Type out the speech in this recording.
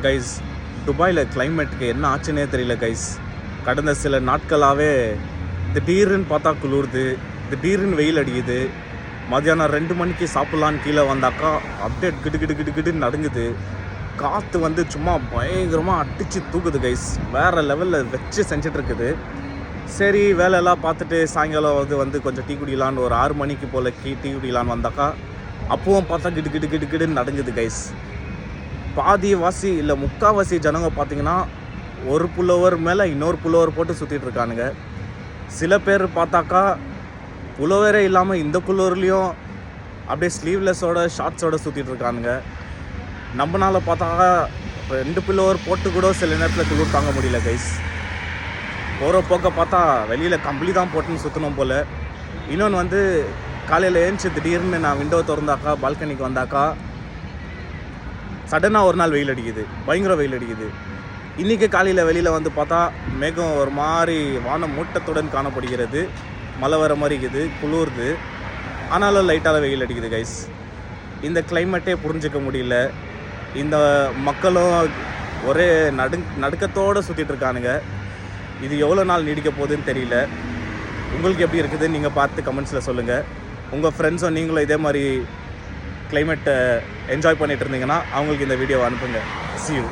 Guys, துபாயில் கிளைமேட்டுக்கு என்ன ஆச்சுன்னே தெரியல கைஸ். கடந்த சில நாட்களாகவே திடீர்னு பார்த்தா குளிருது, திடீர்னு வெயில் அடிக்குது. மதியானம் 2 மணிக்கு சாப்பிட்லான்னு கீழே வந்தாக்கா அப்படியே கிடு கிடு கிடு கிடுன்னு நடுங்குது. காற்று வந்து சும்மா பயங்கரமாக அடித்து தூக்குது கைஸ். வேறு லெவலில் வச்சு செஞ்சிட்ருக்குது. சரி, வேலையெல்லாம் பார்த்துட்டு சாயங்காலம் வந்து கொஞ்சம் டீ குடிக்கலான்னு ஒரு 6 மணிக்கு போல் டீ குடிக்கலான்னு வந்தாக்கா அப்பவும் பார்த்தா கிடு கிடு கிடு கிடுன்னு நடுங்குது கைஸ். பாதிவாசி இல்லை முக்கால்வாசி ஜனங்க பார்த்திங்கன்னா ஒரு புல்லோவர் மேலே இன்னொரு புல்லோவர் போட்டு சுற்றிட்டு இருக்கானுங்க. சில பேர் பார்த்தாக்கா புல்லோவரே இல்லாமல் இந்த புல்லோர்லேயும் அப்படியே ஸ்லீவ்லெஸ்ஸோட ஷார்ட்ஸோடு சுற்றிட்டு இருக்கானுங்க. நம்மளால பார்த்தாக்கா 2 புல்லோவர் போட்டு கூட சில நேரத்தில் குளிர் தாங்க முடியல கைஸ். போகிற போக்க பார்த்தா வெளியில் கம்பளி தான் போட்டுன்னு சுற்றணும் போல். இன்னொன்று வந்து காலையில் ஏஞ்சி திடீர்னு நான் விண்டோ திறந்தாக்கா பால்கனிக்கு வந்தாக்கா சடனாக ஒரு நாள் வெயில் அடிக்குது, பயங்கர வெயில் அடிக்குது. இன்றைக்கி காலையில் வெளியில் வந்து பார்த்தா மேகம் ஒரு மாதிரி வானம் மூட்டத்துடன் காணப்படுகிறது. மழை வர மாதிரி இருக்குது, குளிருது. ஆனாலும் லைட்டாக வெயில் அடிக்குது கைஸ். இந்த கிளைமேட்டே புரிஞ்சிக்க முடியல. இந்த மக்களும் ஒரே நடுக்கத்தோடு சுற்றிட்டு இருக்கானுங்க. இது எவ்வளோ நாள் நீடிக்க போகுதுன்னு தெரியல. உங்களுக்கு எப்படி இருக்குதுன்னு நீங்கள் பார்த்து கமெண்ட்ஸில் சொல்லுங்கள். உங்கள் ஃப்ரெண்ட்ஸும் நீங்களும் இதே மாதிரி கிளைமேட்டை என்ஜாய் பண்ணிகிட்டு இருந்தீங்கன்னா அவங்களுக்கு இந்த வீடியோவை அனுப்புங்க. See you.